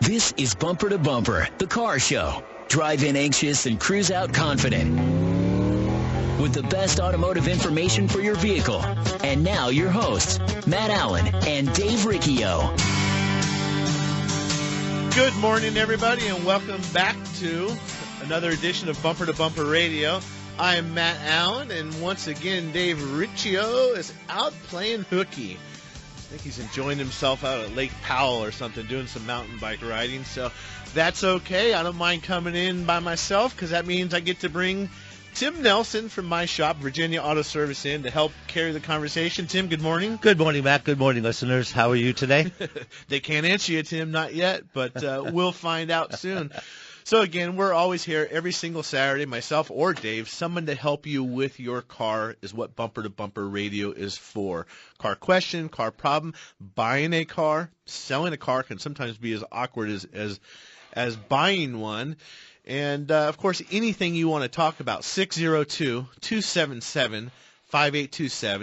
This is Bumper to Bumper, the car show. Drive in anxious and cruise out confident. With the best automotive information for your vehicle. And now your hosts, Matt Allen and Dave Riccio. Good morning, everybody, and welcome back to another edition of Bumper to Bumper Radio. I am Matt Allen, and once again, Dave Riccio is out playing hooky. I think he's enjoying himself out at Lake Powell or something, doing some mountain bike riding, so that's okay. I don't mind coming in by myself because that means I get to bring Tim Nelson from my shop, Virginia Auto Service, in to help carry the conversation. Tim, good morning. Good morning, Matt. Good morning, listeners. How are you today? They can't answer you, Tim, not yet, but we'll find out soon. So, again, we're always here every single Saturday, myself or Dave. Someone to help you with your car is what Bumper to Bumper Radio is for. Car question, car problem, buying a car, selling a car can sometimes be as awkward as buying one. And, of course, anything you want to talk about, 602-277-5827.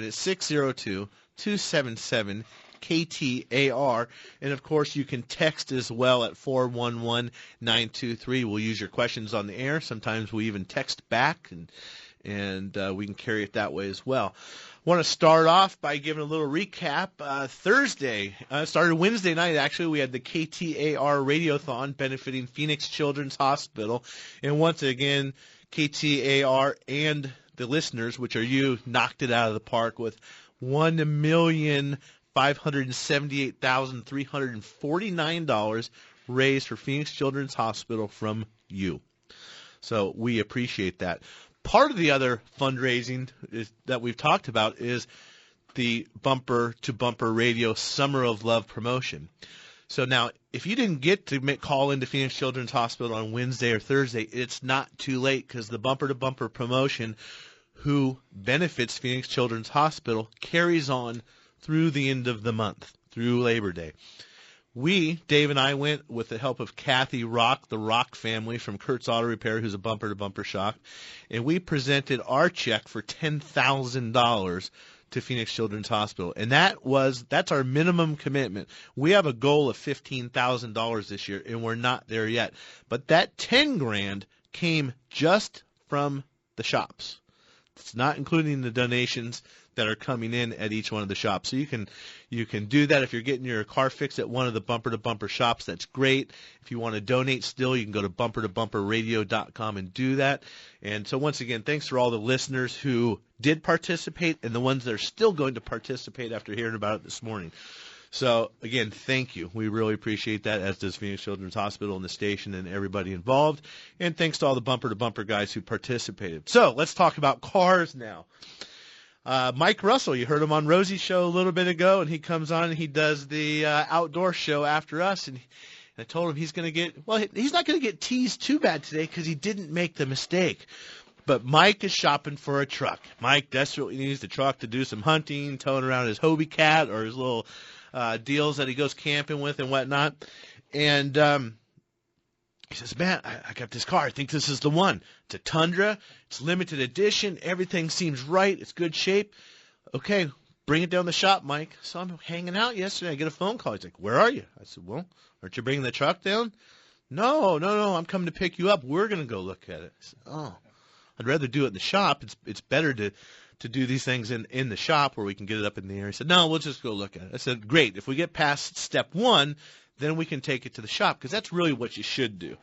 It's 602-277-KTAR. And, of course, you can text as well at 411-923. We'll use your questions on the air. Sometimes we even text back, and we can carry it that way as well. I want to start off by giving a little recap. Started Wednesday night, actually. We had the KTAR Radiothon benefiting Phoenix Children's Hospital. And once again, KTAR and the listeners, which are you, knocked it out of the park with $1,578,349 raised for Phoenix Children's Hospital from you. So we appreciate that. Part of the other fundraising that we've talked about is the Bumper to Bumper Radio Summer of Love promotion. So now, if you didn't get to call into Phoenix Children's Hospital on Wednesday or Thursday, it's not too late because the Bumper to Bumper promotion, who benefits Phoenix Children's Hospital, carries on through the end of the month, through Labor Day. Dave and I went with the help of Kathy Rock, the Rock family from Kurt's Auto Repair, who's a Bumper to Bumper shop, and we presented our check for $10,000 to Phoenix Children's Hospital. And that's our minimum commitment. We have a goal of $15,000 this year, and we're not there yet. But that $10,000 came just from the shops. It's not including the donations that are coming in at each one of the shops. So you can do that if you're getting your car fixed at one of the Bumper to Bumper shops. That's great. If you want to donate still, you can go to bumpertobumperradio.com and do that. And so once again, thanks for all the listeners who did participate and the ones that are still going to participate after hearing about it this morning. So again, thank you. We really appreciate that, as does Phoenix Children's Hospital and the station and everybody involved. And thanks to all the Bumper to Bumper guys who participated. So let's talk about cars now. Mike Russell, you heard him on Rosie's show a little bit ago, and he comes on and he does the outdoor show after us. And I told him he's not going to get teased too bad today because he didn't make the mistake. But Mike is shopping for a truck. Mike desperately needs the truck to do some hunting, towing around his Hobie Cat or his little deals that he goes camping with and whatnot. And he says, man, I got this car. I think this is the one. It's a Tundra. It's limited edition. Everything seems right. It's good shape. Okay, bring it down the shop, Mike. So I'm hanging out yesterday. I get a phone call. He's like, where are you? I said, well, aren't you bringing the truck down? No. I'm coming to pick you up. We're going to go look at it. I said, oh, I'd rather do it in the shop. It's better to do these things in the shop where we can get it up in the air. He said, no, we'll just go look at it. I said, great. If we get past step one, then we can take it to the shop, because that's really what you should do.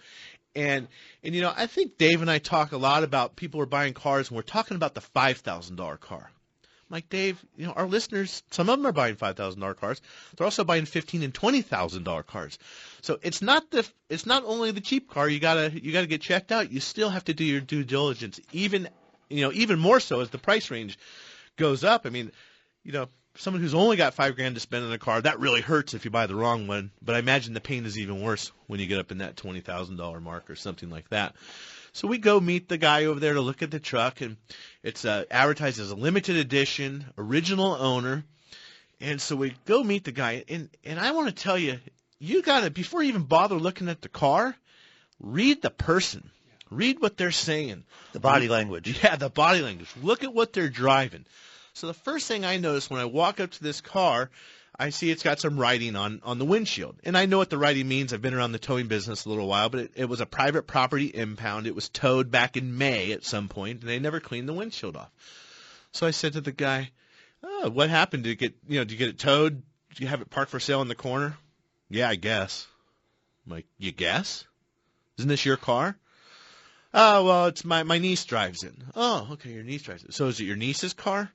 And I think Dave and I talk a lot about people who are buying cars, and we're talking about the $5,000 car. I'm like, Dave, our listeners, some of them are buying $5,000 cars. They're also buying $15,000 and $20,000 cars. So it's not only the cheap car you gotta get checked out. You still have to do your due diligence, even more so as the price range goes up. I mean, someone who's only got $5,000 to spend on a car, that really hurts if you buy the wrong one. But I imagine the pain is even worse when you get up in that $20,000 mark or something like that. So we go meet the guy over there to look at the truck, and it's advertised as a limited edition, original owner. And so we go meet the guy, and I want to tell you, you got to, before you even bother looking at the car, read the person. Read what they're saying. The body language. Yeah, the body language. Look at what they're driving. So the first thing I noticed when I walk up to this car, I see it's got some writing on the windshield. And I know what the writing means. I've been around the towing business a little while, but it was a private property impound. It was towed back in May at some point, and they never cleaned the windshield off. So I said to the guy, "Oh, what happened? Did you get it towed? Did you have it parked for sale in the corner?" "Yeah, I guess." I'm like, "You guess? Isn't this your car?" "Oh, well, it's my niece drives it." "Oh, okay, your niece drives it. So is it your niece's car?"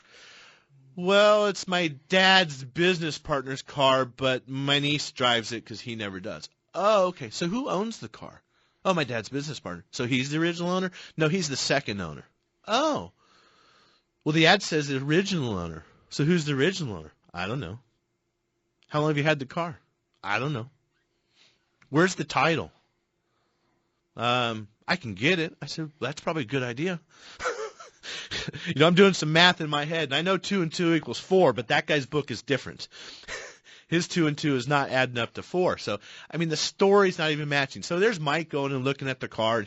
"Well, it's my dad's business partner's car, but my niece drives it because he never does." "Oh, okay. So who owns the car?" "Oh, my dad's business partner." "So he's the original owner?" "No, he's the second owner." "Oh. Well, the ad says the original owner. So who's the original owner?" "I don't know." "How long have you had the car?" "I don't know." "Where's the title?" I can get it." I said, "That's probably a good idea." I'm doing some math in my head, and I know 2 and 2 equals 4, but that guy's book is different. His 2 and 2 is not adding up to 4. So, the story's not even matching. So there's Mike going and looking at the car, and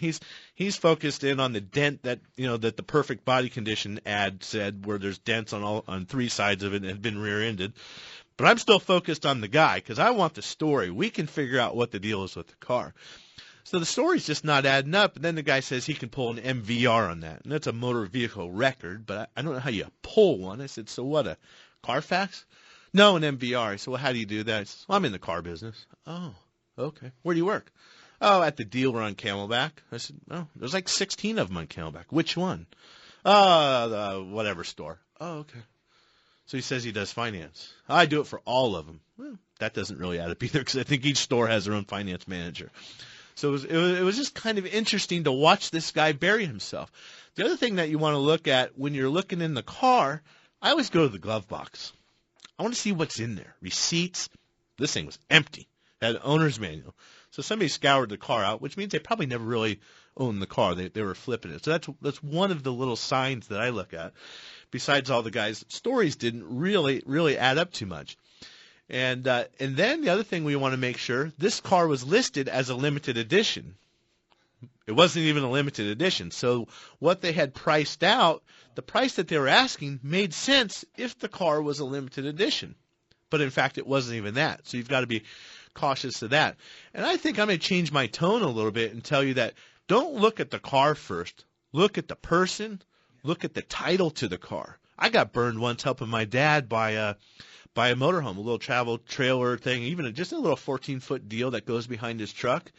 he's focused in on the dent that the perfect body condition ad said, where there's dents on 3 sides of it and had been rear-ended. But I'm still focused on the guy because I want the story. We can figure out what the deal is with the car. So the story's just not adding up, and then the guy says he can pull an MVR on that, and that's a motor vehicle record, but I don't know how you pull one. I said, "So what, a Carfax?" "No, an MVR." I said, "Well, how do you do that?" He says, "Well, I'm in the car business." "Oh, okay. Where do you work?" "Oh, at the dealer on Camelback." I said, "Oh, there's like 16 of them on Camelback. Which one?" The whatever store." "Oh, okay." So he says he does finance. "I do it for all of them." Well, that doesn't really add up either because I think each store has their own finance manager. So it was just kind of interesting to watch this guy bury himself. The other thing that you want to look at when you're looking in the car, I always go to the glove box. I want to see what's in there. Receipts. This thing was empty. It had an owner's manual. So somebody scoured the car out, which means they probably never really owned the car. They were flipping it. So that's one of the little signs that I look at. Besides all the guys' stories didn't really add up too much. And then the other thing we want to make sure, this car was listed as a limited edition. It wasn't even a limited edition. So what they had priced out, the price that they were asking made sense if the car was a limited edition. But in fact, it wasn't even that. So you've got to be cautious of that. And I think I'm going to change my tone a little bit and tell you that don't look at the car first. Look at the person. Look at the title to the car. I got burned once helping my dad buy a motorhome, a little travel trailer thing, even just a little 14-foot deal that goes behind his truck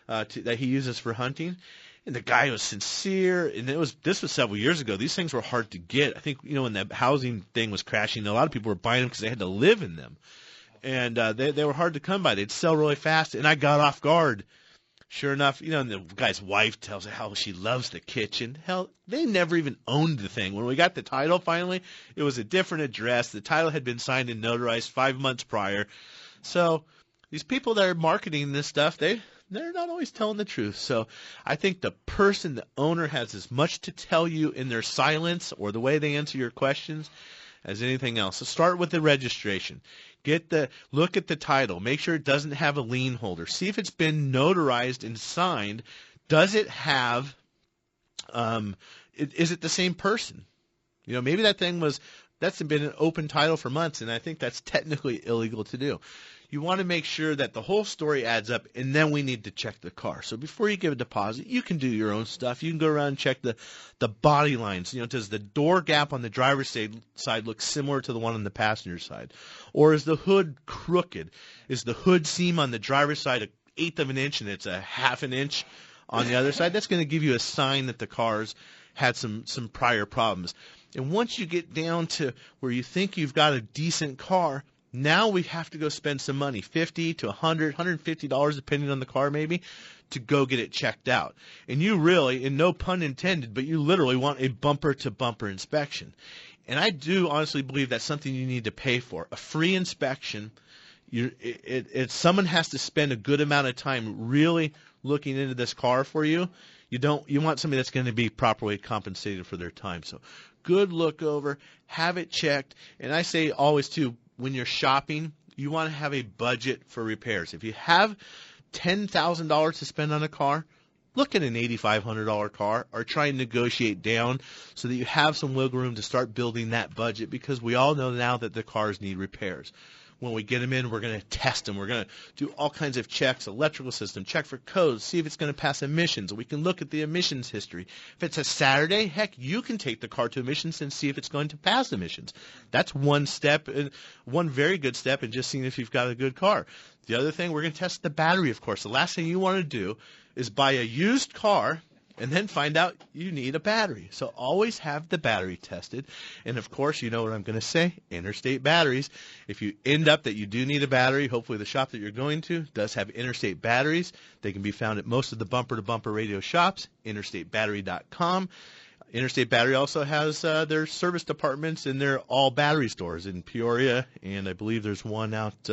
that he uses for hunting. And the guy was sincere, and this was several years ago. These things were hard to get. I think when the housing thing was crashing, a lot of people were buying them because they had to live in them, and they were hard to come by. They'd sell really fast, and I got off guard. Sure enough, and the guy's wife tells her how she loves the kitchen. Hell, they never even owned the thing. When we got the title finally, it was a different address. The title had been signed and notarized 5 months prior. So these people that are marketing this stuff, they're not always telling the truth. So I think the person, the owner, has as much to tell you in their silence or the way they answer your questions as anything else. So start with the registration. Look at the title. Make sure it doesn't have a lien holder. See if it's been notarized and signed. Does it have? Is it the same person? Maybe that's been an open title for months, and I think that's technically illegal to do. You want to make sure that the whole story adds up, and then we need to check the car. So before you give a deposit, you can do your own stuff. You can go around and check the body lines. Does the door gap on the driver's side look similar to the one on the passenger side? Or is the hood crooked? Is the hood seam on the driver's side 1/8 of an inch and it's a 1/2 an inch on the other side? That's going to give you a sign that the car's had some prior problems. And once you get down to where you think you've got a decent car, now we have to go spend some money, $50 to $100, $150, depending on the car maybe, to go get it checked out. And you really, and no pun intended, but you literally want a bumper-to-bumper inspection. And I do honestly believe that's something you need to pay for. A free inspection, someone has to spend a good amount of time really looking into this car for you. You want somebody that's going to be properly compensated for their time. So good look over, have it checked. And I say always, too, when you're shopping, you want to have a budget for repairs. If you have $10,000 to spend on a car, look at an $8,500 car or try and negotiate down so that you have some wiggle room to start building that budget, because we all know now that the cars need repairs. When we get them in, we're going to test them. We're going to do all kinds of checks, electrical system, check for codes, see if it's going to pass emissions. We can look at the emissions history. If it's a Saturday, heck, you can take the car to emissions and see if it's going to pass emissions. That's one step, one very good step in just seeing if you've got a good car. The other thing, we're going to test the battery, of course. The last thing you want to do is buy a used car and then find out you need a battery. So always have the battery tested. And, of course, you know what I'm going to say, interstate batteries. If you end up that you do need a battery, hopefully the shop that you're going to does have interstate batteries. They can be found at most of the bumper-to-bumper radio shops, interstatebattery.com. Interstate Battery also has their service departments in their all-battery stores in Peoria, and I believe there's one out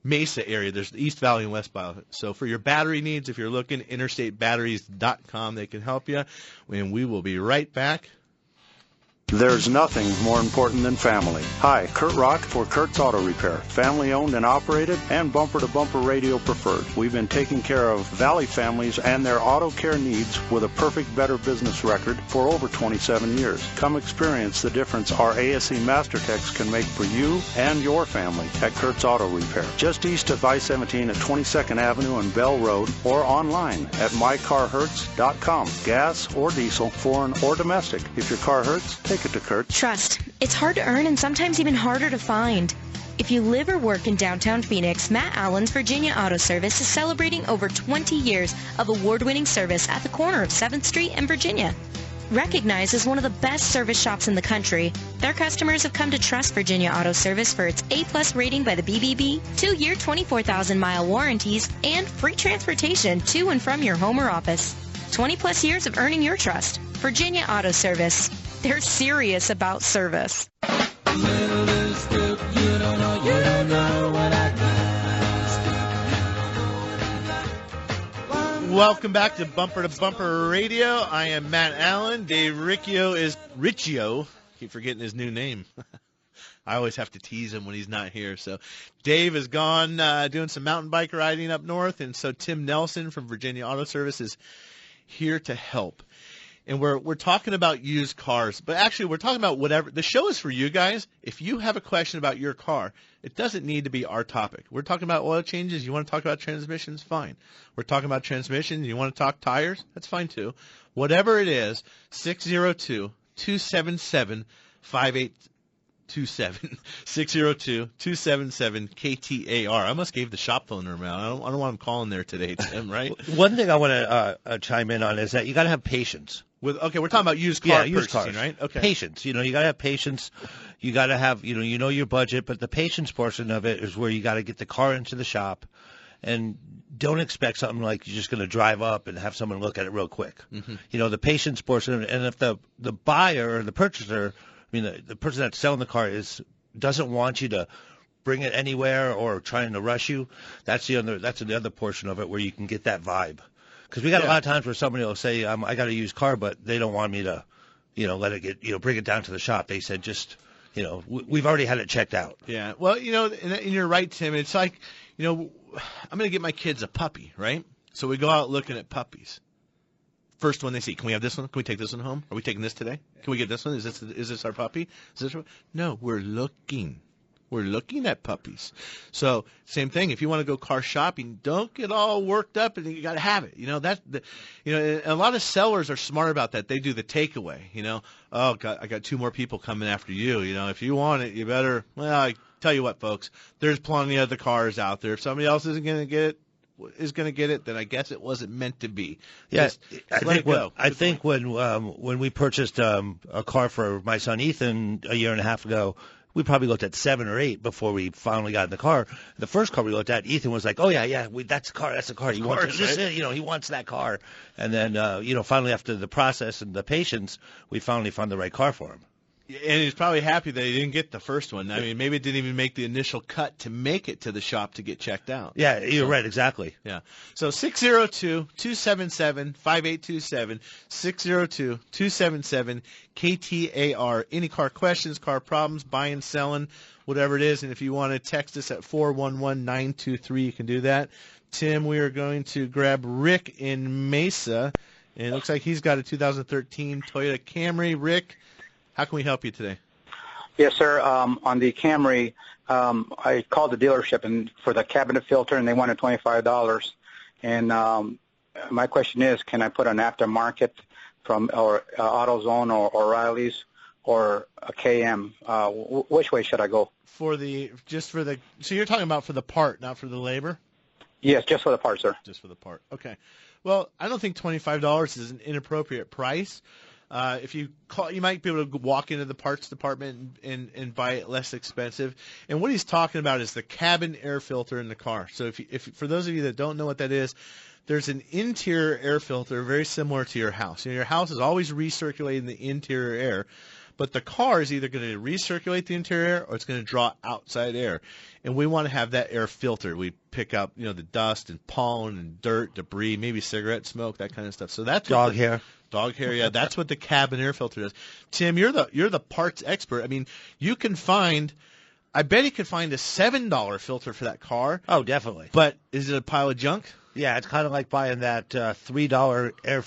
Mesa area. There's the East Valley and West Valley. So for your battery needs, if you're looking, interstatebatteries.com, they can help you. And we will be right back. There's nothing more important than family. Hi, Kurt Rock for Kurt's Auto Repair. Family owned and operated and bumper-to-bumper radio preferred. We've been taking care of Valley families and their auto care needs with a perfect Better Business record for over 27 years. Come experience the difference our ASE Master Techs can make for you and your family at Kurt's Auto Repair. Just east of I-17 at 22nd Avenue and Bell Road, or online at mycarhurts.com. Gas or diesel, foreign or domestic. If your car hurts, take it to Kurt. Trust. It's hard to earn and sometimes even harder to find. If you live or work in downtown Phoenix, Matt Allen's Virginia Auto Service is celebrating over 20 years of award-winning service at the corner of 7th Street and Virginia. Recognized as one of the best service shops in the country, their customers have come to trust Virginia Auto Service for its A+ rating by the BBB, 2-year 24,000-mile warranties, and free transportation to and from your home or office. 20+ years of earning your trust. Virginia Auto Service. They're serious about service. Welcome back to Bumper Radio. I am Matt Allen. Dave Riccio. Keep forgetting his new name. I always have to tease him when he's not here. So Dave is gone doing some mountain bike riding up north, and so Tim Nelson from Virginia Auto Service is here to help. And we're talking about used cars, but actually we're talking about whatever. The show is for you guys. If you have a question about your car, it doesn't need to be our topic. We're talking about oil changes. You want to talk about transmissions? Fine. We're talking about transmissions. You want to talk tires? That's fine too. Whatever it is, 602-277-5827. 602-277 KTAR. I almost gave the shop phone number out. I don't want him calling there today, Tim, right? One thing I want to chime in on is that you got to have patience. Okay, we're talking about used car purchasing, cars. Right? Okay. Patience. You got to have patience. You got to have, you know your budget, but the patience portion of it is where you got to get the car into the shop, and don't expect something like you're just going to drive up and have someone look at it real quick. Mm-hmm. The patience portion, and if the buyer or the purchaser, the person that's selling the car doesn't want you to bring it anywhere or trying to rush you, that's the other portion of it where you can get that vibe. Because we got a lot of times where somebody will say, I got a used car, but they don't want me to, let it get, bring it down to the shop. They said just, we've already had it checked out. Yeah. Well, and you're right, Tim. It's like, I'm going to get my kids a puppy, right? So we go out looking at puppies. First one they see, can we have this one? Can we take this one home? Are we taking this today? Can we get this one? Is this our puppy? No, we're looking. We're looking at puppies. So same thing. If you want to go car shopping, don't get all worked up and you got to have it. A lot of sellers are smart about that. They do the takeaway. Oh God, I got 2 more people coming after you. If you want it, you better. Well, I tell you what, folks, there's plenty of other cars out there. If somebody else isn't going to get it, then I guess it wasn't meant to be. Yes, I think when we purchased a car for my son Ethan a year and a half ago, we probably looked at 7 or 8 before we finally got in the car. The first car we looked at, Ethan was like, "Oh yeah, that's the car. He wants it. He wants that car." And then finally after the process and the patience, we finally found the right car for him. And he's probably happy that he didn't get the first one. I mean, maybe it didn't even make the initial cut to make it to the shop to get checked out. Yeah, you're right, exactly. Yeah. So 602-277-5827, 602-277 KTAR. Any car questions, car problems, buying, selling, whatever it is. And if you want to text us at 411-923, you can do that. Tim, we are going to grab Rick in Mesa. And it looks like he's got a 2013 Toyota Camry. Rick, how can we help you today? Yes, sir. On the Camry, I called the dealership and for the cabinet filter, and they wanted $25. And my question is, can I put an aftermarket from AutoZone or O'Reilly's or a KM? Which way should I go? So you're talking about for the part, not for the labor? Yes, just for the part, sir. Just for the part. Okay. Well, I don't think $25 is an inappropriate price. If you call, you might be able to walk into the parts department and buy it less expensive. And what he's talking about is the cabin air filter in the car. So if for those of you that don't know what that is, there's an interior air filter very similar to your house. Your house is always recirculating the interior air, but the car is either going to recirculate the interior air or it's going to draw outside air. And we want to have that air filtered. We pick up, the dust and pollen and dirt, debris, maybe cigarette smoke, that kind of stuff. So that's dog hair. Dog hair, yeah. That's what the cabin air filter does. Tim, you're the parts expert. I mean, I bet you could find a $7 filter for that car. Oh, definitely. But is it a pile of junk? Yeah, it's kind of like buying that $3 air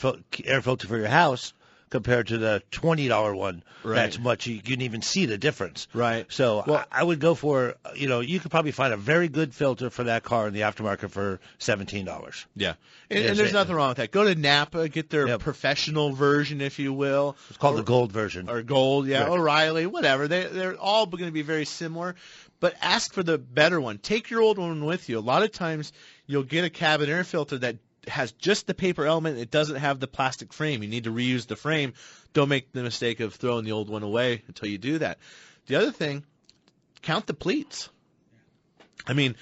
filter for your house compared to the $20 one. Right. That's much. You can even see the difference. Right. So I would go for, you could probably find a very good filter for that car in the aftermarket for $17. Yeah. And there's nothing wrong with that. Go to Napa, get their professional version, if you will. It's called the gold version. Or gold, yeah. Right. O'Reilly, whatever. They're all going to be very similar. But ask for the better one. Take your old one with you. A lot of times you'll get a cabin air filter that has just the paper element. It doesn't have the plastic frame. You need to reuse the frame. Don't make the mistake of throwing the old one away until you do that. The other thing, count the pleats. I mean,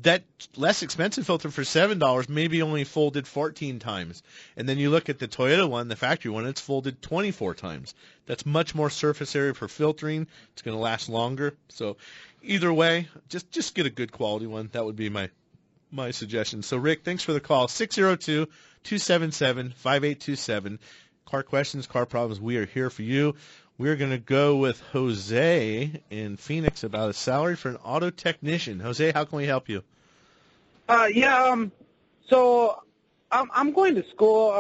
that less expensive filter for $7 maybe only folded 14 times. And then you look at the Toyota one, the factory one, it's folded 24 times. That's much more surface area for filtering. It's going to last longer. So either way, just get a good quality one. That would be my suggestion. So, Rick, thanks for the call. 602-277-5827. Car questions, car problems, we are here for you. We're going to go with Jose in Phoenix about a salary for an auto technician. Jose, how can we help you? So I'm going to school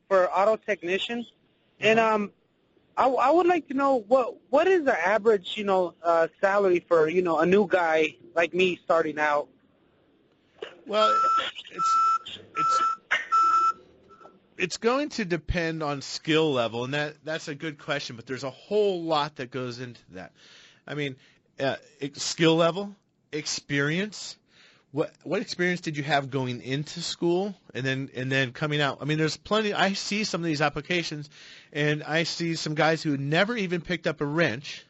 for auto technician, and I would like to know what is the average, salary for, a new guy like me starting out. Well, it's going to depend on skill level, and that's a good question, but there's a whole lot that goes into that. I mean, skill level, experience. What experience did you have going into school and then coming out? I mean, there's plenty. I see some of these applications, and I see some guys who never even picked up a wrench,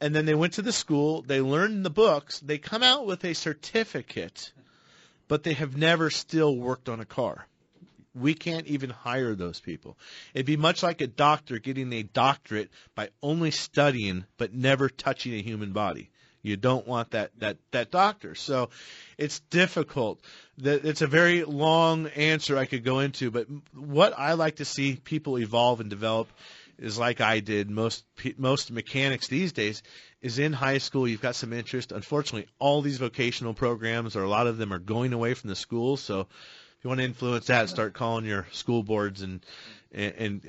and then they went to the school, they learned the books, they come out with a certificate, but they have never still worked on a car. We can't even hire those people. It'd be much like a doctor getting a doctorate by only studying but never touching a human body. You don't want that doctor. So it's difficult. It's a very long answer I could go into, but what I like to see people evolve and develop is like I did. Most mechanics these days is in high school. You've got some interest. Unfortunately, all these vocational programs, or a lot of them, are going away from the schools. So if you want to influence that, start calling your school boards and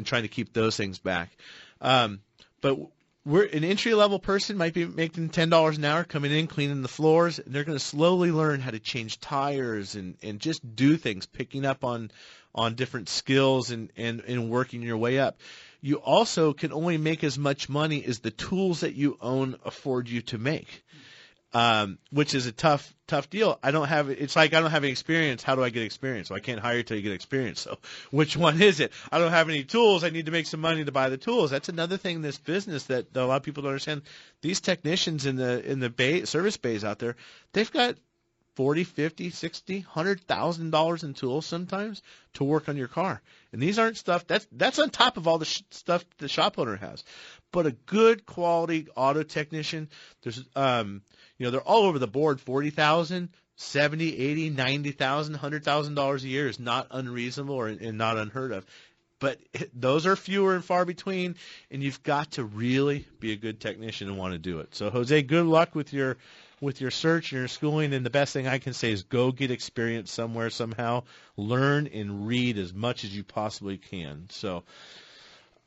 trying to keep those things back. But an entry-level person might be making $10 an hour, coming in, cleaning the floors, and they're going to slowly learn how to change tires and just do things, picking up on different skills and working your way up. You also can only make as much money as the tools that you own afford you to make. Which is a tough deal. It's like I don't have any experience. How do I get experience? Well, I can't hire you till you get experience. So which one is it? I don't have any tools. I need to make some money to buy the tools. That's another thing in this business that a lot of people don't understand. These technicians in the service bays out there, they've got $40,000, $50,000, $60,000, $100,000 in tools sometimes to work on your car. And these aren't stuff that's on top of all the stuff the shop owner has. But a good quality auto technician, there's they're all over the board. $40,000, $70,000, $80,000, $90,000, $100,000 a year is not unreasonable and not unheard of. But those are fewer and far between, and you've got to really be a good technician and want to do it. So, Jose, good luck with your search and your schooling, and the best thing I can say is go get experience somewhere somehow. Learn and read as much as you possibly can. So,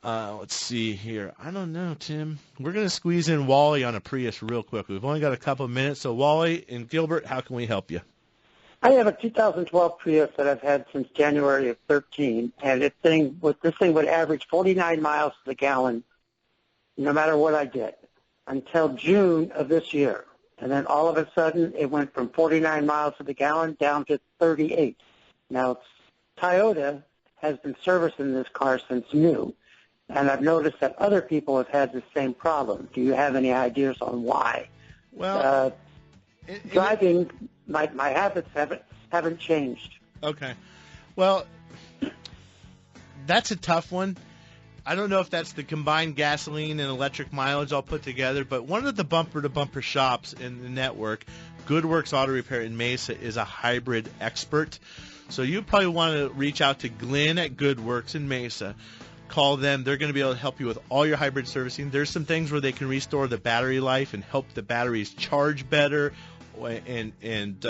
Let's see here. I don't know, Tim. We're going to squeeze in Wally on a Prius real quick. We've only got a couple of minutes. So, Wally and Gilbert, how can we help you? I have a 2012 Prius that I've had since January of 13, and this thing would average 49 miles to the gallon no matter what I did until June of this year. And then all of a sudden it went from 49 miles to the gallon down to 38. Now, Toyota has been servicing this car since new, and I've noticed that other people have had the same problem. Do you have any ideas on why? Well, driving, my habits haven't changed. Okay. Well, that's a tough one. I don't know if that's the combined gasoline and electric mileage all put together, but one of the bumper-to-bumper shops in the network, GoodWorks Auto Repair in Mesa, is a hybrid expert. So you probably want to reach out to Glenn at GoodWorks in Mesa. Call them. They're going to be able to help you with all your hybrid servicing. There's some things where they can restore the battery life and help the batteries charge better and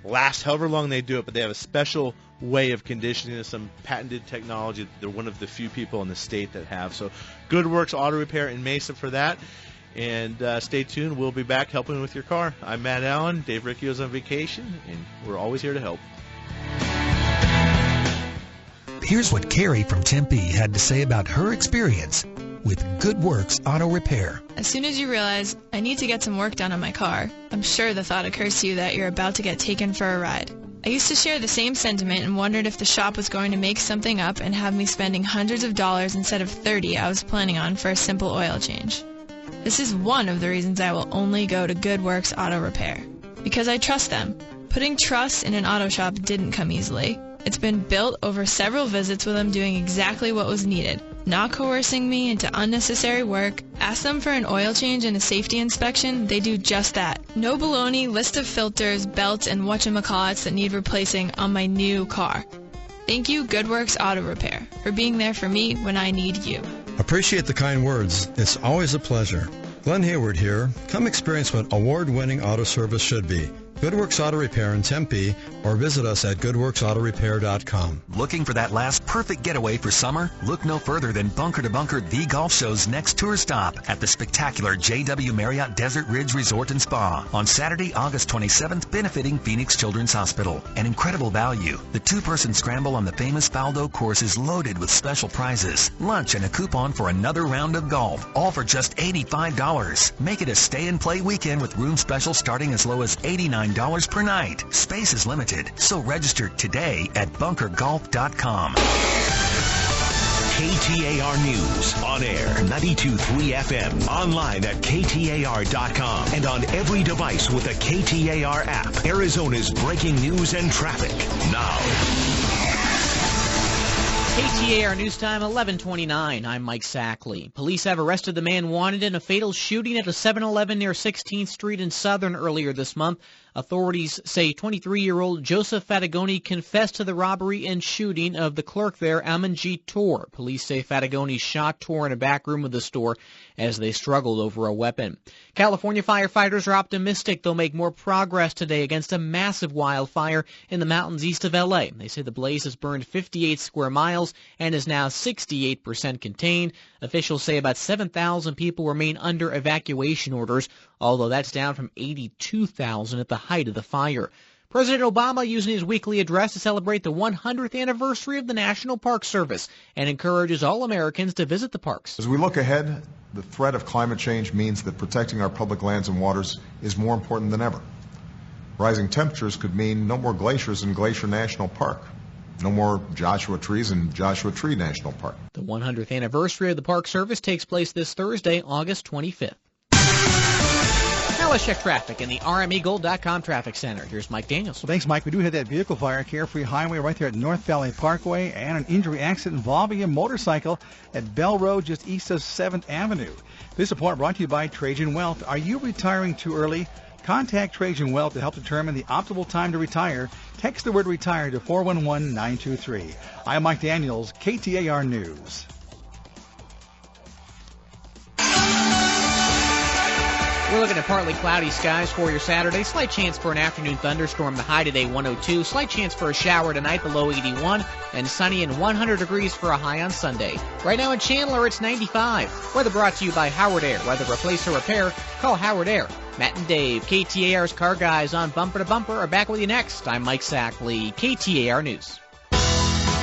last however long they do it, but they have a special way of conditioning and some patented technology. They're one of the few people in the state that have. So GoodWorks Auto Repair in Mesa for that. And stay tuned. We'll be back helping with your car. I'm Matt Allen. Dave Riccio's on vacation, and we're always here to help. Here's what Carrie from Tempe had to say about her experience with GoodWorks Auto Repair. As soon as you realize, I need to get some work done on my car, I'm sure the thought occurs to you that you're about to get taken for a ride. I used to share the same sentiment and wondered if the shop was going to make something up and have me spending hundreds of dollars instead of $30 I was planning on for a simple oil change. This is one of the reasons I will only go to GoodWorks Auto Repair. Because I trust them. Putting trust in an auto shop didn't come easily. It's been built over several visits with them doing exactly what was needed, not coercing me into unnecessary work. Ask them for an oil change and a safety inspection, they do just that. No baloney, list of filters, belts, and whatchamacallits that need replacing on my new car. Thank you, GoodWorks Auto Repair, for being there for me when I need you. Appreciate the kind words. It's always a pleasure. Glenn Hayward here. Come experience what award-winning auto service should be. GoodWorks Auto Repair in Tempe, or visit us at goodworksautorepair.com. Looking for that last perfect getaway for summer? Look no further than Bunker to Bunker The Golf Show's next tour stop at the spectacular JW Marriott Desert Ridge Resort and Spa on Saturday, August 27th, benefiting Phoenix Children's Hospital. An incredible value. The two-person scramble on the famous Faldo course is loaded with special prizes, lunch, and a coupon for another round of golf, all for just $85. Make it a stay-and-play weekend with room specials starting as low as $89 per night. Space is limited, so register today at bunkergolf.com. KTAR News, on air, 92.3 FM, online at KTAR.com, and on every device with the KTAR app. Arizona's breaking news and traffic, now. KTAR News Time, 11:29. I'm Mike Sackley. Police have arrested the man wanted in a fatal shooting at a 7-Eleven near 16th Street in Southern earlier this month. Authorities say 23-year-old Joseph Fatagoni confessed to the robbery and shooting of the clerk there, Amanjeet Tor. Police say Fatagoni shot Tor in a back room of the store as they struggled over a weapon. California firefighters are optimistic they'll make more progress today against a massive wildfire in the mountains east of L.A. They say the blaze has burned 58 square miles and is now 68% contained. Officials say about 7,000 people remain under evacuation orders, although that's down from 82,000 at the height of the fire. President Obama using his weekly address to celebrate the 100th anniversary of the National Park Service and encourages all Americans to visit the parks. As we look ahead, the threat of climate change means that protecting our public lands and waters is more important than ever. Rising temperatures could mean no more glaciers in Glacier National Park. No more Joshua trees in Joshua Tree National Park. The 100th anniversary of the Park Service takes place this Thursday, August 25th. Now let's check traffic in the RMEGold.com Traffic Center. Here's Mike Daniels. Well, thanks, Mike. We do have that vehicle fire, Carefree Highway right there at North Valley Parkway, and an injury accident involving a motorcycle at Bell Road just east of 7th Avenue. This report brought to you by Trajan Wealth. Are you retiring too early? Contact Trajan Wealth to help determine the optimal time to retire. Text the word retire to 411-923. I'm Mike Daniels, KTAR News. We're looking at partly cloudy skies for your Saturday. Slight chance for an afternoon thunderstorm. The high today 102. Slight chance for a shower tonight. The low 81. And sunny and 100 degrees for a high on Sunday. Right now in Chandler, it's 95. Weather brought to you by Howard Air. Whether replace or repair, call Howard Air. Matt and Dave, KTAR's Car Guys on Bumper to Bumper, are back with you next. I'm Mike Sackley, KTAR News.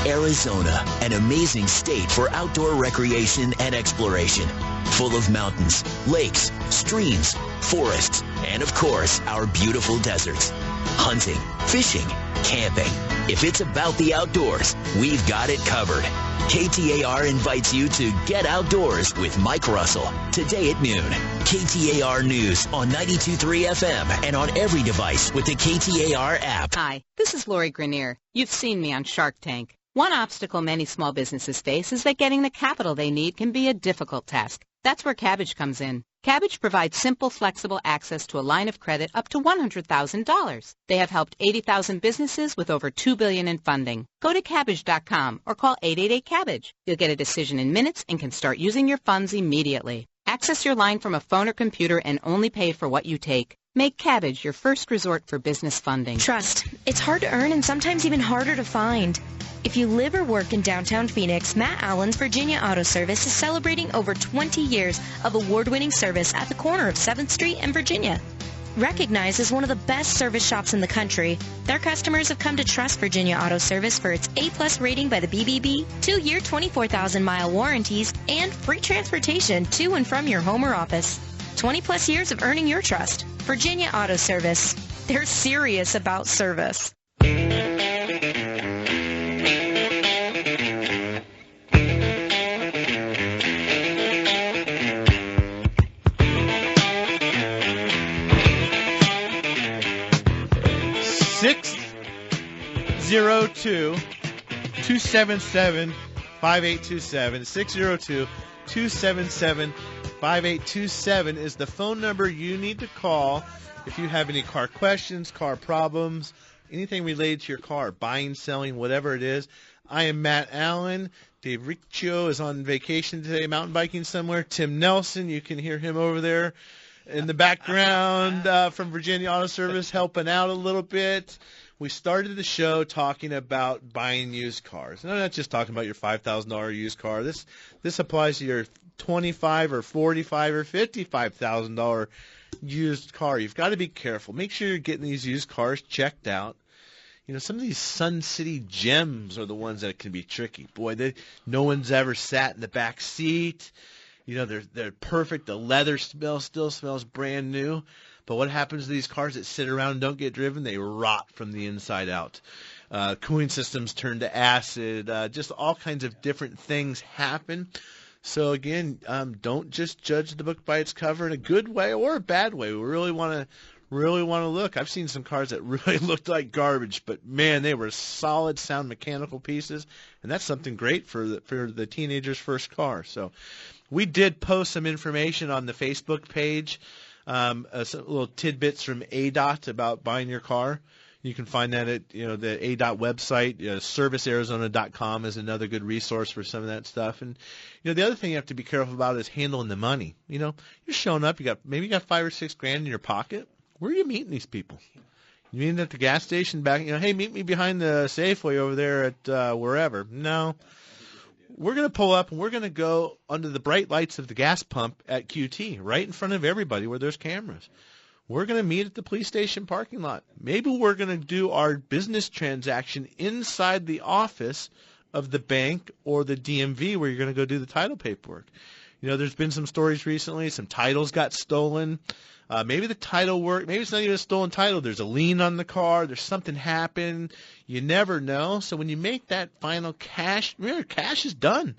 Arizona, an amazing state for outdoor recreation and exploration. Full of mountains, lakes, streams, forests, and of course, our beautiful deserts. Hunting, fishing, camping. If it's about the outdoors, we've got it covered. KTAR invites you to Get Outdoors with Mike Russell, today at noon. KTAR News on 92.3 FM and on every device with the KTAR app. Hi, this is Lori Grenier. You've seen me on Shark Tank. One obstacle many small businesses face is that getting the capital they need can be a difficult task. That's where Cabbage comes in. Cabbage provides simple, flexible access to a line of credit up to $100,000. They have helped 80,000 businesses with over $2 billion in funding. Go to Cabbage.com or call 888-CABBAGE. You'll get a decision in minutes and can start using your funds immediately. Access your line from a phone or computer and only pay for what you take. Make Cabbage your first resort for business funding. Trust. It's hard to earn and sometimes even harder to find. If you live or work in downtown Phoenix, Matt Allen's Virginia Auto Service is celebrating over 20 years of award-winning service at the corner of 7th Street and Virginia. Recognized as one of the best service shops in the country, their customers have come to trust Virginia Auto Service for its A+ rating by the BBB, 2-year 24,000-mile warranties, and free transportation to and from your home or office. 20-plus years of earning your trust. Virginia Auto Service. They're serious about service. 602-277-5827. 602-277-5827 is the phone number you need to call if you have any car questions, car problems, anything related to your car, buying, selling, whatever it is. I am Matt Allen. Dave Riccio is on vacation today, mountain biking somewhere. Tim Nelson, you can hear him over there in the background from Virginia Auto Service helping out a little bit. We started the show talking about buying used cars. And I'm not just talking about your $5,000 used car. This applies to your $25,000 or $45,000 or $55,000 used car. You've got to be careful. Make sure you're getting these used cars checked out. You know, some of these Sun City gems are the ones that can be tricky. Boy, no one's ever sat in the back seat. You know, they're perfect. The leather still smells brand new. But what happens to these cars that sit around and don't get driven? They rot from the inside out. Cooling systems turn to acid. Just all kinds of different things happen. So again, don't just judge the book by its cover in a good way or a bad way. We really want to look. I've seen some cars that really looked like garbage, but man, they were solid, sound mechanical pieces, and that's something great for the teenager's first car. So we did post some information on the Facebook page. Some little tidbits from ADOT about buying your car. You can find that at the ADOT website. ServiceArizona.com is another good resource for some of that stuff. And the other thing you have to be careful about is handling the money. You're showing up. You got $5 or $6 grand in your pocket. Where are you meeting these people? You meeting at the gas station back? Hey, meet me behind the Safeway over there at wherever. No. We're going to pull up and we're going to go under the bright lights of the gas pump at QT, right in front of everybody where there's cameras. We're going to meet at the police station parking lot. Maybe we're going to do our business transaction inside the office of the bank or the DMV where you're going to go do the title paperwork. There's been some stories recently. Some titles got stolen. Maybe the title work. Maybe it's not even a stolen title. There's a lien on the car. There's something happened. You never know. So when you make that final cash, remember, cash is done.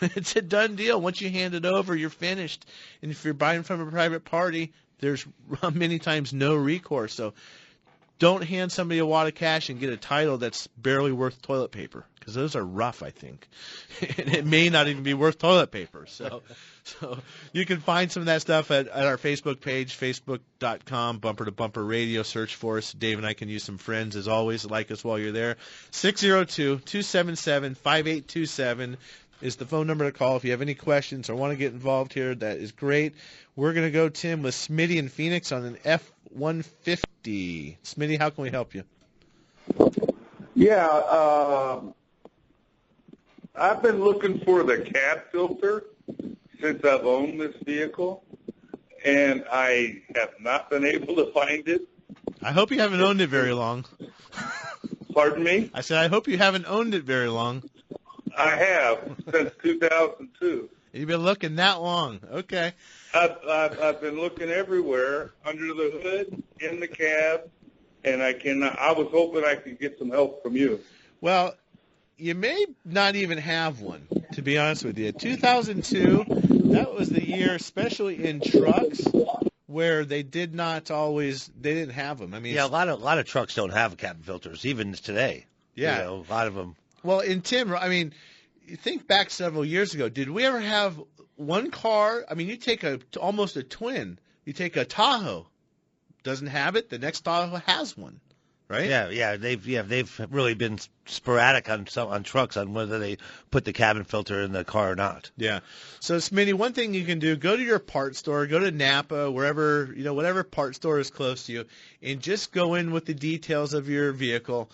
It's a done deal. Once you hand it over, you're finished. And if you're buying from a private party, there's many times no recourse. So don't hand somebody a wad of cash and get a title that's barely worth toilet paper, because those are rough, I think. And it may not even be worth toilet paper. So you can find some of that stuff at our Facebook page, facebook.com, Bumper to Bumper Radio. Search for us. Dave and I can use some friends, as always. Like us while you're there. 602-277-5827. is the phone number to call if you have any questions or want to get involved here. That is great. We're going to go, Tim, with Smitty in Phoenix on an F-150. Smitty, how can we help you? Yeah, I've been looking for the cab filter since I've owned this vehicle, and I have not been able to find it. I hope you haven't owned it very long. Pardon me? I said I hope you haven't owned it very long. I have, since 2002. You've been looking that long. Okay. I've been looking everywhere, under the hood, in the cab, and I was hoping I could get some help from you. Well, you may not even have one, to be honest with you. 2002, that was the year, especially in trucks, where they didn't have them. I mean, yeah, a lot of trucks don't have cabin filters, even today. Yeah. You know, a lot of them. Well, in Tim, I mean, you think back several years ago, did we ever have one car? I mean, you take almost a twin. You take a Tahoe, doesn't have it. The next Tahoe has one, right? Yeah. They've really been sporadic on trucks on whether they put the cabin filter in the car or not. Yeah. So, Smitty, one thing you can do: go to your parts store, go to Napa, wherever whatever parts store is close to you, and just go in with the details of your vehicle.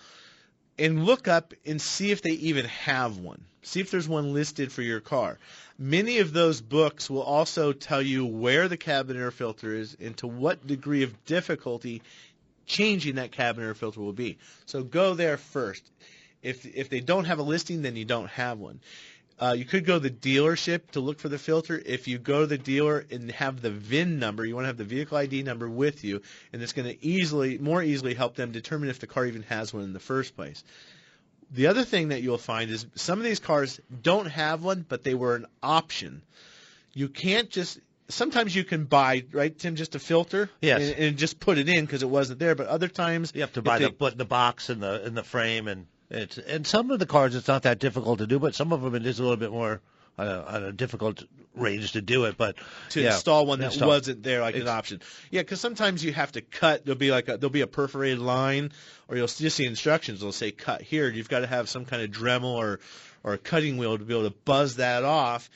And look up and see if they even have one. See if there's one listed for your car. Many of those books will also tell you where the cabin air filter is and to what degree of difficulty changing that cabin air filter will be. So go there first. If they don't have a listing, then you don't have one. You could go to the dealership to look for the filter. If you go to the dealer and have the VIN number, you want to have the vehicle ID number with you, and it's going to more easily help them determine if the car even has one in the first place. The other thing that you'll find is some of these cars don't have one, but they were an option. You can't just – sometimes you can buy, right, Tim, just a filter and just put it in because it wasn't there, but other times – you have to buy the box and the frame and – and some of the cars, it's not that difficult to do, but some of them it is a little bit more on a difficult range to do it. But install one that wasn't there, like an option. Yeah, because sometimes you have to cut. There'll be a perforated line, or you'll just see instructions. They'll say cut here. You've got to have some kind of Dremel or a cutting wheel to be able to buzz that off.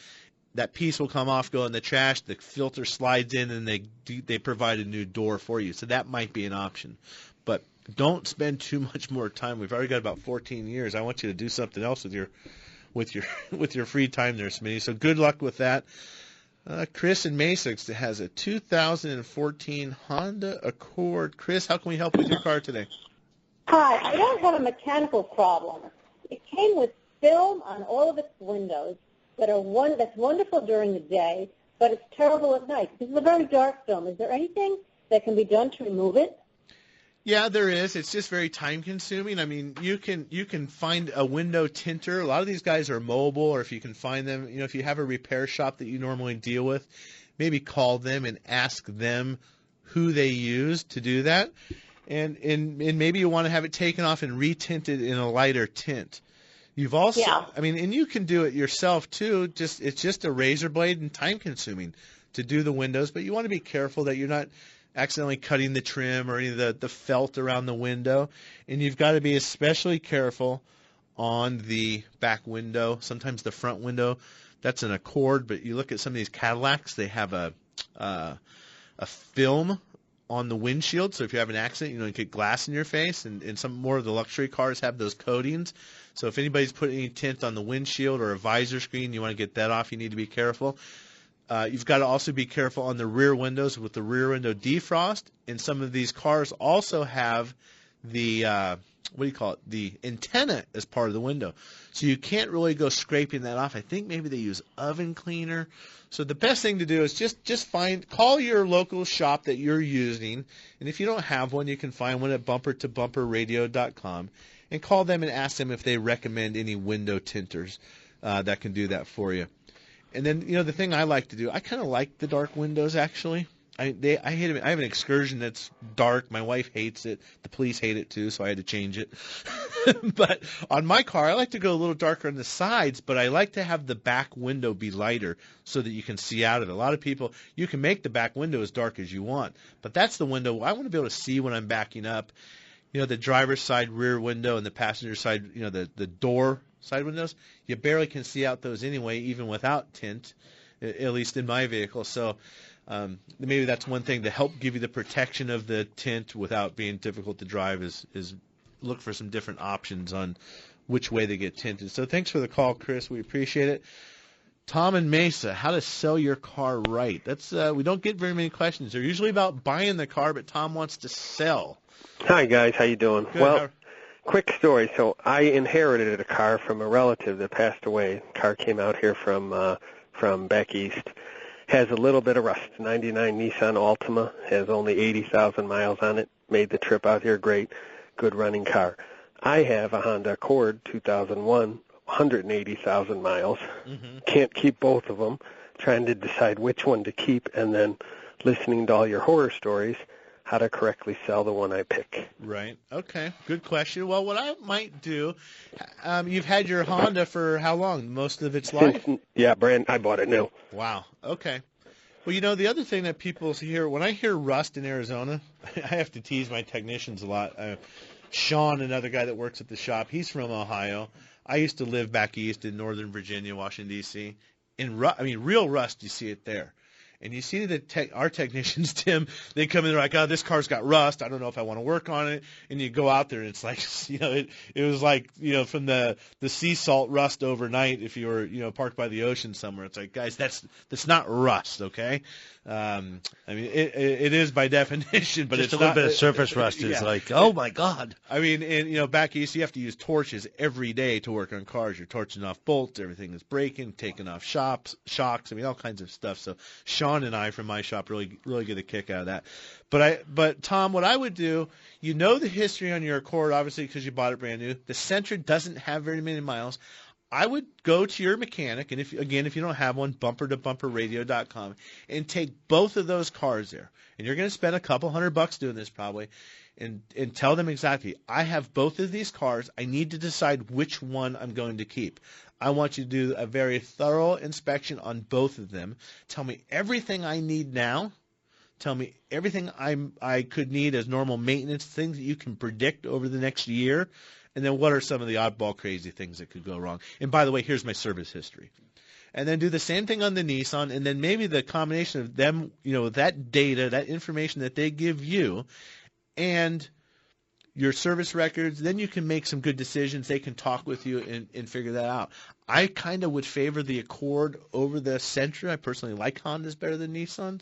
That piece will come off, go in the trash. The filter slides in, and they provide a new door for you. So that might be an option, but don't spend too much more time. We've already got about 14 years. I want you to do something else with your free time there, Smitty. So good luck with that. Chris in Mesa has a 2014 Honda Accord. Chris, how can we help with your car today? Hi, I don't have a mechanical problem. It came with film on all of its windows that's wonderful during the day, but it's terrible at night. This is a very dark film. Is there anything that can be done to remove it? Yeah, there is. It's just very time consuming. I mean, you can find a window tinter. A lot of these guys are mobile, or if you can find them, if you have a repair shop that you normally deal with, maybe call them and ask them who they use to do that. And maybe you want to have it taken off and retinted in a lighter tint. You've also, and you can do it yourself too. It's just a razor blade and time consuming to do the windows, but you want to be careful that you're not accidentally cutting the trim or any of the felt around the window. And you've got to be especially careful on the back window, sometimes the front window. That's an Accord, but you look at some of these Cadillacs, they have a film on the windshield. So if you have an accident, you get glass in your face, and some more of the luxury cars have those coatings. So if anybody's put any tint on the windshield or a visor screen, you want to get that off, you need to be careful. You've got to also be careful on the rear windows with the rear window defrost. And some of these cars also have the the antenna as part of the window. So you can't really go scraping that off. I think maybe they use oven cleaner. So the best thing to do is just call your local shop that you're using. And if you don't have one, you can find one at bumpertobumperradio.com and call them and ask them if they recommend any window tinters that can do that for you. And then, the thing I like to do, I kind of like the dark windows, actually. I hate it. I have an Excursion that's dark. My wife hates it. The police hate it, too, so I had to change it. But on my car, I like to go a little darker on the sides, but I like to have the back window be lighter so that you can see out of it. A lot of people, you can make the back window as dark as you want, but that's the window I want to be able to see when I'm backing up. The driver's side rear window and the passenger side, the door side windows, you barely can see out those anyway, even without tint, at least in my vehicle. So maybe that's one thing to help give you the protection of the tint without being difficult to drive is look for some different options on which way they get tinted. So thanks for the call, Chris. We appreciate it. Tom and Mesa, how to sell your car right. That's we don't get very many questions. They're usually about buying the car, but Tom wants to sell. Hi, guys. How you doing? Good. Well, quick story. So I inherited a car from a relative that passed away. The car came out here from back east. Has a little bit of rust. 99 Nissan Altima. Has only 80,000 miles on it. Made the trip out here great. Good running car. I have a Honda Accord 2001. 180,000 miles. Mm-hmm. Can't keep both of them. Trying to decide which one to keep, and then listening to all your horror stories, how to correctly sell the one I pick. Right. Okay. Good question. Well, what I might do, you've had your Honda for how long? Most of its life? Yeah, I bought it new. Wow. Okay. Well, the other thing that people hear, when I hear rust in Arizona, I have to tease my technicians a lot. Sean, another guy that works at the shop, he's from Ohio. I used to live back east in northern Virginia, Washington, D.C. Real rust, you see it there. And you see our technicians, Tim, they come in, they're like, oh, this car's got rust. I don't know if I want to work on it. And you go out there, and it's like, it was like, from the sea salt rust overnight if you were, parked by the ocean somewhere. It's like, guys, that's not rust, okay? It is by definition, but just it's a little not, bit of surface rust is like, oh, my God. And back east, you have to use torches every day to work on cars. You're torching off bolts, everything is breaking, taking off shocks, all kinds of stuff. So Sean and I from my shop really get a kick out of that. But Tom, what I would do, the history on your Accord, obviously, because you bought it brand new. The Sentra doesn't have very many miles. I would go to your mechanic, and if you don't have one, bumper-to-bumperradio.com, and take both of those cars there. And you're going to spend a couple $100 doing this probably, and tell them exactly, I have both of these cars. I need to decide which one I'm going to keep. I want you to do a very thorough inspection on both of them. Tell me everything I need now. Tell me everything I could need as normal maintenance, things that you can predict over the next year. And then what are some of the oddball crazy things that could go wrong? And by the way, here's my service history. And then do the same thing on the Nissan, and then maybe the combination of them, that data, that information that they give you, and your service records, then you can make some good decisions. They can talk with you and figure that out. I kind of would favor the Accord over the Sentra. I personally like Hondas better than Nissans.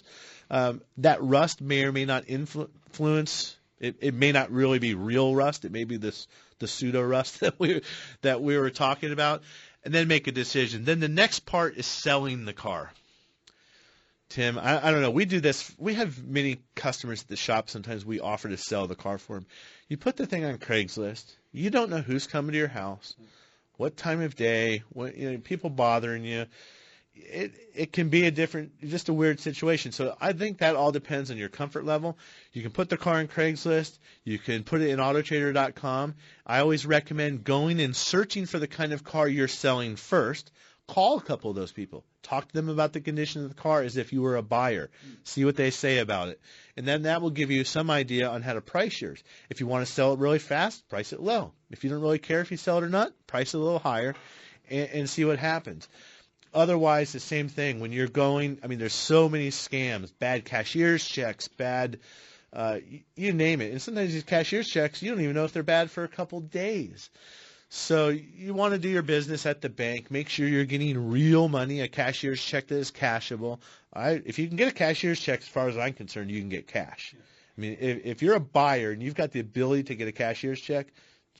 That rust may or may not influence. It may not really be real rust. It may be the pseudo rust that we were talking about. And then make a decision. Then the next part is selling the car. Tim, I don't know. We do this. We have many customers at the shop. Sometimes we offer to sell the car for them. You put the thing on Craigslist. You don't know who's coming to your house, what time of day, people bothering you. It can be just a weird situation. So I think that all depends on your comfort level. You can put the car on Craigslist. You can put it in autotrader.com. I always recommend going and searching for the kind of car you're selling first. Call a couple of those people. Talk to them about the condition of the car as if you were a buyer. See what they say about it. And then that will give you some idea on how to price yours. If you want to sell it really fast, price it low. If you don't really care if you sell it or not, price it a little higher and see what happens. Otherwise, the same thing. When you're going, there's so many scams, bad cashier's checks, bad, you name it. And sometimes these cashier's checks, you don't even know if they're bad for a couple days. So you want to do your business at the bank. Make sure you're getting real money, a cashier's check that is cashable. If you can get a cashier's check, as far as I'm concerned, you can get cash. If you're a buyer and you've got the ability to get a cashier's check,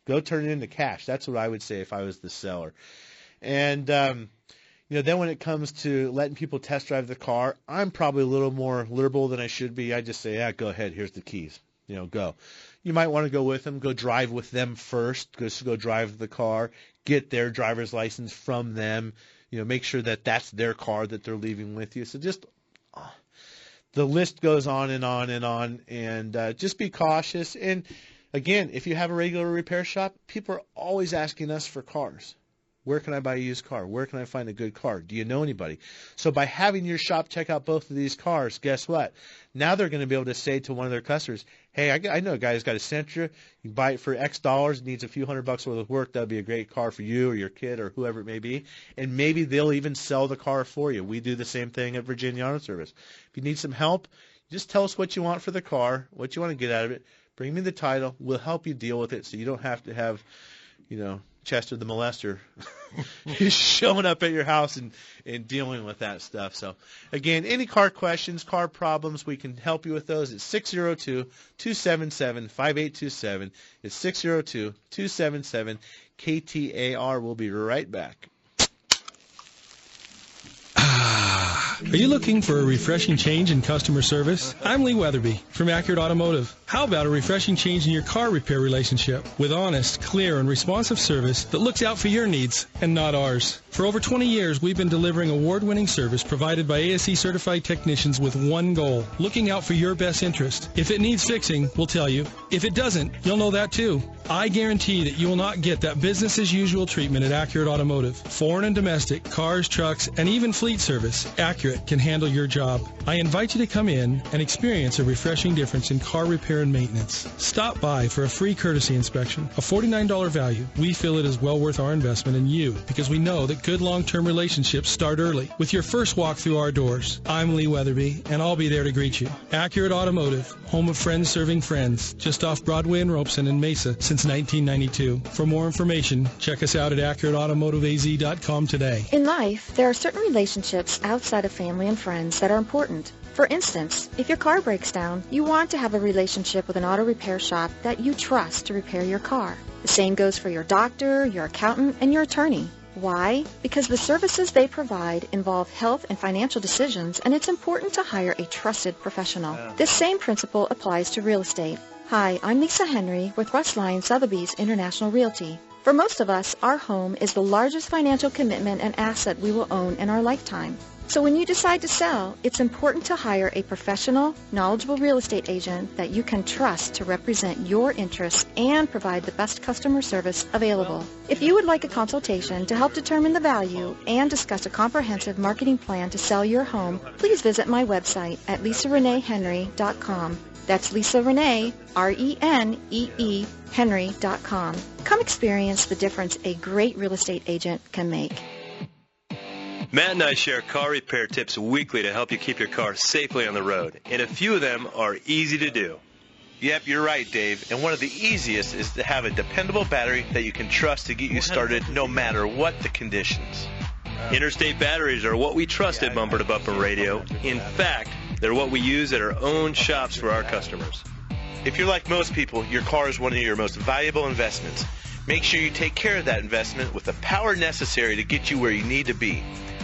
go turn it into cash. That's what I would say if I was the seller. And then when it comes to letting people test drive the car, I'm probably a little more liberal than I should be. I just say, go ahead, here's the keys. Go. You might want to go with them, go drive with them first, go drive the car, get their driver's license from them, make sure that that's their car that they're leaving with you. So just the list goes on and on and on, and just be cautious. And again, if you have a regular repair shop, people are always asking us for cars. Where can I buy a used car? Where can I find a good car? Do you know anybody? So by having your shop check out both of these cars, guess what? Now they're going to be able to say to one of their customers, hey, I know a guy who's got a Sentra. You can buy it for X dollars, needs a few $100 worth of work. That would be a great car for you or your kid or whoever it may be. And maybe they'll even sell the car for you. We do the same thing at Virginia Auto Service. If you need some help, just tell us what you want for the car, what you want to get out of it. Bring me the title. We'll help you deal with it so you don't have to have, Chester the molester showing up at your house and dealing with that stuff. So, again, any car questions, car problems, we can help you with those at 602-277-5827. It's 602-277-KTAR. We'll be right back. Are you looking for a refreshing change in customer service? I'm Lee Weatherby from Accurate Automotive. How about a refreshing change in your car repair relationship with honest, clear, and responsive service that looks out for your needs and not ours? For over 20 years, we've been delivering award-winning service provided by ASE-certified technicians with one goal, looking out for your best interest. If it needs fixing, we'll tell you. If it doesn't, you'll know that too. I guarantee that you will not get that business-as-usual treatment at Accurate Automotive. Foreign and domestic, cars, trucks, and even fleet service, Accurate can handle your job. I invite you to come in and experience a refreshing difference in car repair and maintenance. Stop by for a free courtesy inspection, a $49 value. We feel it is well worth our investment in you because we know that good long-term relationships start early with your first walk through our doors. I'm Lee Weatherby, and I'll be there to greet you. Accurate Automotive, home of friends serving friends, just off Broadway and Robeson in Mesa since 1992. For more information, check us out at AccurateAutomotiveAZ.com today. In life, there are certain relationships outside of family and friends that are important. For instance, if your car breaks down, you want to have a relationship with an auto repair shop that you trust to repair your car. The same goes for your doctor, your accountant, and your attorney. Why? Because the services they provide involve health and financial decisions, and it's important to hire a trusted professional. This same principle applies to real estate. Hi, I'm Lisa Henry with Russ Lyon Sotheby's International Realty. For most of us, our home is the largest financial commitment and asset we will own in our lifetime. So when you decide to sell, it's important to hire a professional, knowledgeable real estate agent that you can trust to represent your interests and provide the best customer service available. If you would like a consultation to help determine the value and discuss a comprehensive marketing plan to sell your home, please visit my website at lisareneehenry.com. That's Lisa Renee, R-E-N-E-E, Henry.com. Come experience the difference a great real estate agent can make. Matt and I share car repair tips weekly to help you keep your car safely on the road, and a few of them are easy to do. Yep, you're right, Dave. And one of the easiest is to have a dependable battery that you can trust to get you started no matter what the conditions. Interstate batteries are what we trust at Bumper to Bumper Radio. In fact, they're what we use at our own shops for our customers. If you're like most people, your car is one of your most valuable investments. Make sure you take care of that investment with the power necessary to get you where you need to be.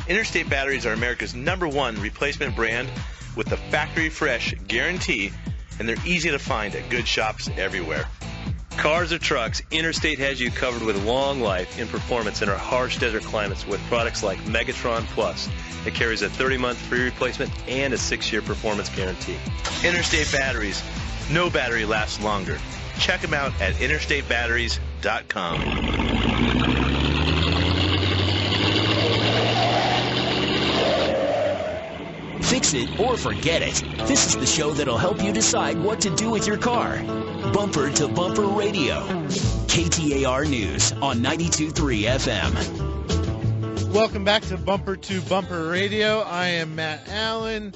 Interstate batteries are America's #1 replacement brand with the factory fresh guarantee, and they're easy to find at good shops everywhere. Cars or trucks, Interstate has you covered with long life and performance in our harsh desert climates with products like Megatron Plus. It carries a 30-month free replacement and a 6-year performance guarantee. Interstate batteries. No battery lasts longer. Check them out at interstatebatteries.com. Fix it or forget it. This is the show that'll help you decide what to do with your car. Bumper to Bumper Radio. KTAR News on 92.3 FM. Welcome back to Bumper Radio. I am Matt Allen.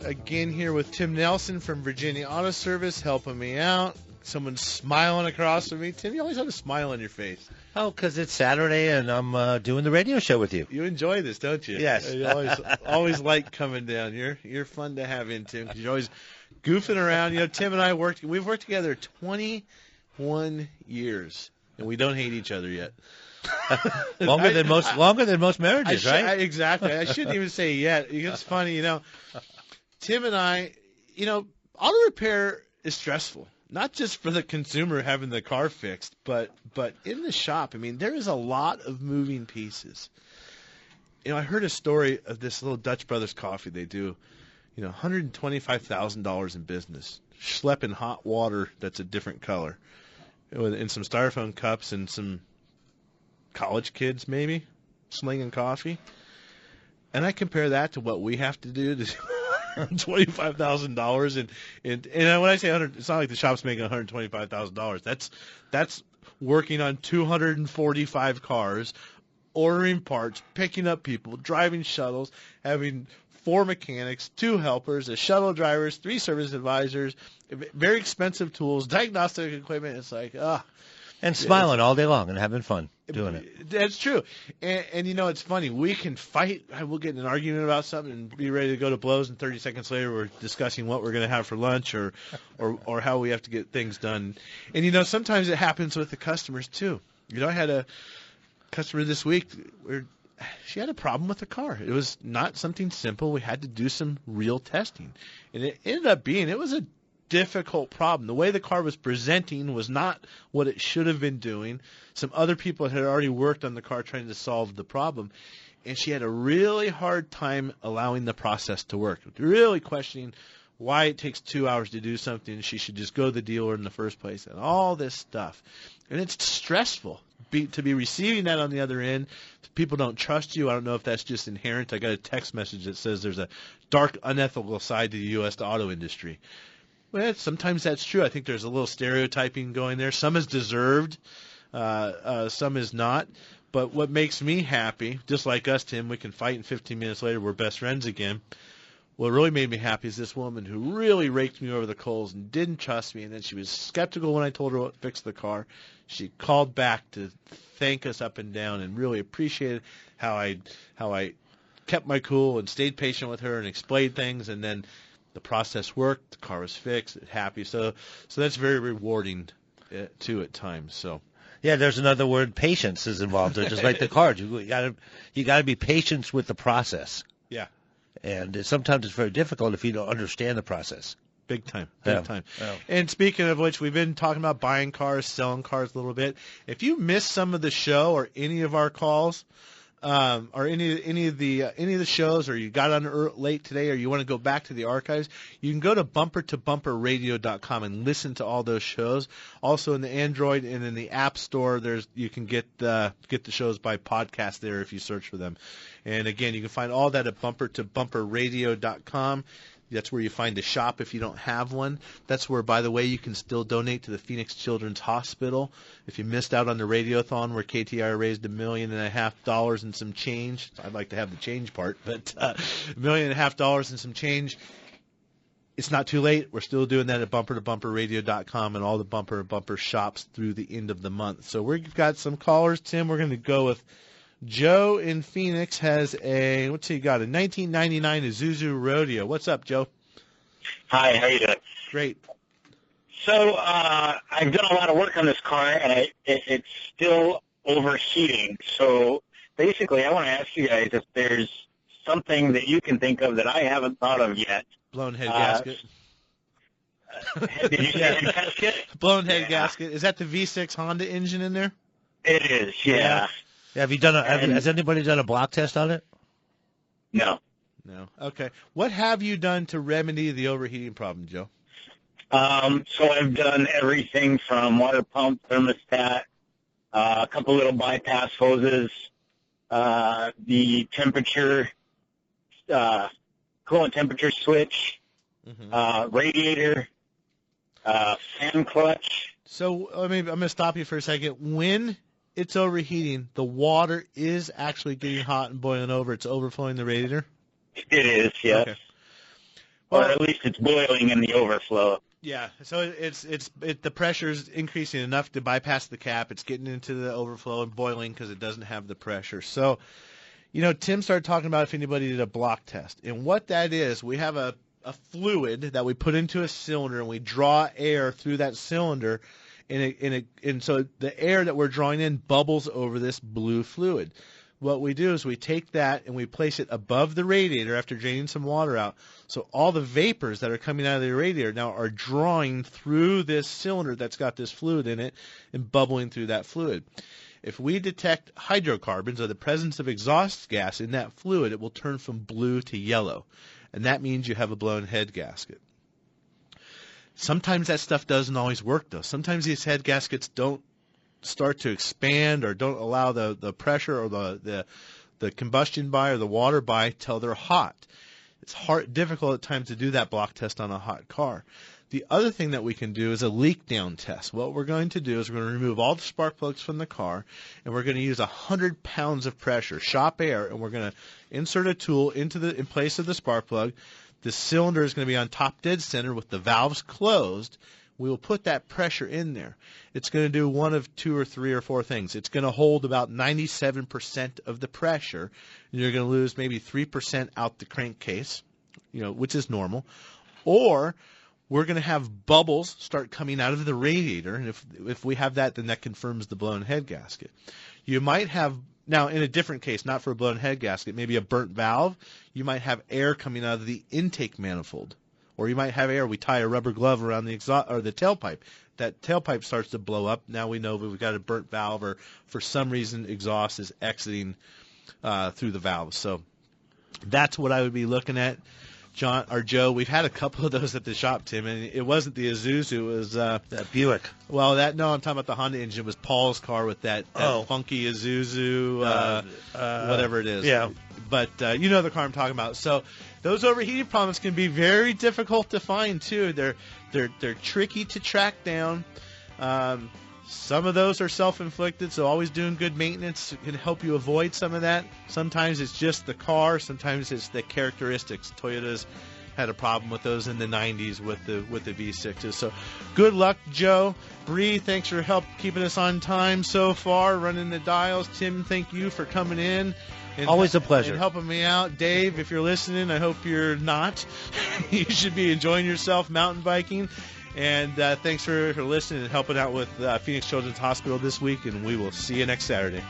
Again here with Tim Nelson from Virginia Auto Service helping me out. Someone's smiling across from me. Tim, you always have a smile on your face. Oh, because it's Saturday and I'm doing the radio show with you. You enjoy this, don't you? Yes. You always like coming down. You're fun to have in, Tim, because you're always goofing around. You know, Tim and I we've worked together 21 years, and we don't hate each other yet. longer than most marriages, right? Exactly. I shouldn't even say yet. It's funny, Tim and I, auto repair is stressful. Not just for the consumer having the car fixed, but in the shop. I mean, there is a lot of moving pieces. I heard a story of this little Dutch Brothers coffee. They do, $125,000 in business, schlepping hot water that's a different color, in some styrofoam cups and some college kids maybe, slinging coffee. And I compare that to what we have to do to $25,000, and when I say 100, it's not like the shop's making $125,000. That's working on 245 cars, ordering parts, picking up people, driving shuttles, having 4 mechanics, 2 helpers, a shuttle drivers, 3 service advisors, very expensive tools, diagnostic equipment. It's like, and smiling all day long and having fun doing it. That's true. And you know, it's funny. We can fight. We'll get in an argument about something and be ready to go to blows, and 30 seconds later we're discussing what we're going to have for lunch or how we have to get things done. And, you know, sometimes it happens with the customers, too. You know, I had a customer this week where she had a problem with her car. It was not something simple. We had to do some real testing. And it ended up being, it was a difficult problem. The way the car was presenting was not what it should have been doing. Some other people had already worked on the car trying to solve the problem, and she had a really hard time allowing the process to work, really questioning why it takes 2 hours to do something. She should just go to the dealer in the first place, and all this stuff. And it's stressful to be receiving that on the other end. People don't trust you. I don't know if that's just inherent. I got a text message that says there's a dark, unethical side to the U.S. auto industry. Well, sometimes that's true. I think there's a little stereotyping going there. Some is deserved, some is not. But what makes me happy, just like us, Tim, we can fight, and 15 minutes later we're best friends again. What really made me happy is this woman who really raked me over the coals and didn't trust me, and then she was skeptical when I told her what fixed the car. She called back to thank us up and down and really appreciated how I kept my cool and stayed patient with her and explained things, and then the process worked, the car was fixed, happy. So that's very rewarding, too, at times. So. Yeah, there's another word. Patience is involved there, just like the cars. You gotta be patient with the process. Yeah. And sometimes it's very difficult if you don't understand the process. Big time. Yeah. And speaking of which, we've been talking about buying cars, selling cars a little bit. If you missed some of the show or any of our calls, or any of the shows, or you got on late today, or you want to go back to the archives, you can go to bumpertobumperradio.com and listen to all those shows. Also in the Android and in the App Store, you can get the shows by podcast there if you search for them. And again, you can find all that at bumpertobumperradio.com. That's where you find the shop if you don't have one. That's where, by the way, you can still donate to the Phoenix Children's Hospital. If you missed out on the radiothon where KTAR raised $1.5 million and some change, I'd like to have the change part, but $1.5 million and some change. It's not too late. We're still doing that at bumpertobumperradio.com and all the Bumper to Bumper shops through the end of the month. So we've got some callers, Tim. We're going to go with Joe in Phoenix. Has a 1999 Isuzu Rodeo. What's up, Joe? Hi, how you doing? Great. So I've done a lot of work on this car, and it's still overheating. So basically, I want to ask you guys if there's something that you can think of that I haven't thought of yet. Blown head gasket. Did you say head gasket? Blown head gasket. Is that the V6 Honda engine in there? It is, yeah. Has anybody done a block test on it? No. No. Okay. What have you done to remedy the overheating problem, Joe? So I've done everything from water pump, thermostat, a couple little bypass hoses, the temperature, coolant temperature switch, radiator, fan clutch. So I'm going to stop you for a second. When it's overheating, the water is actually getting hot and boiling over. It's overflowing the radiator? It is, yes. Okay. Or at least it's boiling in the overflow. Yeah, so the pressure is increasing enough to bypass the cap. It's getting into the overflow and boiling because it doesn't have the pressure. So, Tim started talking about if anybody did a block test. And what that is, we have a fluid that we put into a cylinder, and we draw air through that cylinder, and so the air that we're drawing in bubbles over this blue fluid. What we do is we take that and we place it above the radiator after draining some water out. So all the vapors that are coming out of the radiator now are drawing through this cylinder that's got this fluid in it and bubbling through that fluid. If we detect hydrocarbons or the presence of exhaust gas in that fluid, it will turn from blue to yellow. And that means you have a blown head gasket. Sometimes that stuff doesn't always work, though. Sometimes these head gaskets don't start to expand or don't allow the pressure or the combustion by or the water by till they're hot. It's difficult at times to do that block test on a hot car. The other thing that we can do is a leak down test. What we're going to do is we're going to remove all the spark plugs from the car, and we're going to use 100 pounds of pressure, shop air, and we're going to insert a tool in place of the spark plug. The cylinder is going to be on top dead center with the valves closed. We will put that pressure in there. It's going to do one of 2 or 3 or 4 things. It's going to hold about 97% of the pressure, and you're going to lose maybe 3% out the crankcase, which is normal. Or we're going to have bubbles start coming out of the radiator, and if we have that, then that confirms the blown head gasket. You might have, now in a different case, not for a blown head gasket, maybe a burnt valve, you might have air coming out of the intake manifold. Or you might have air. We tie a rubber glove around the exhaust or the tailpipe. That tailpipe starts to blow up. Now we know we've got a burnt valve, or for some reason exhaust is exiting through the valve. So that's what I would be looking at. John or Joe, we've had a couple of those at the shop, Tim, and it wasn't the Isuzu, it was that Buick. Well, I'm talking about the Honda engine. It was Paul's car with that funky Isuzu, whatever it is. Yeah. But you know the car I'm talking about. So those overheating problems can be very difficult to find too. They're tricky to track down. Some of those are self-inflicted, so always doing good maintenance can help you avoid some of that. Sometimes it's just the car. Sometimes it's the characteristics. Toyota's had a problem with those in the 90s with the V6s. So good luck, Joe. Bree, thanks for help keeping us on time so far, running the dials. Tim, thank you for coming in. Always a pleasure. And helping me out. Dave, if you're listening, I hope you're not. You should be enjoying yourself mountain biking. And thanks for listening and helping out with Phoenix Children's Hospital this week, and we will see you next Saturday.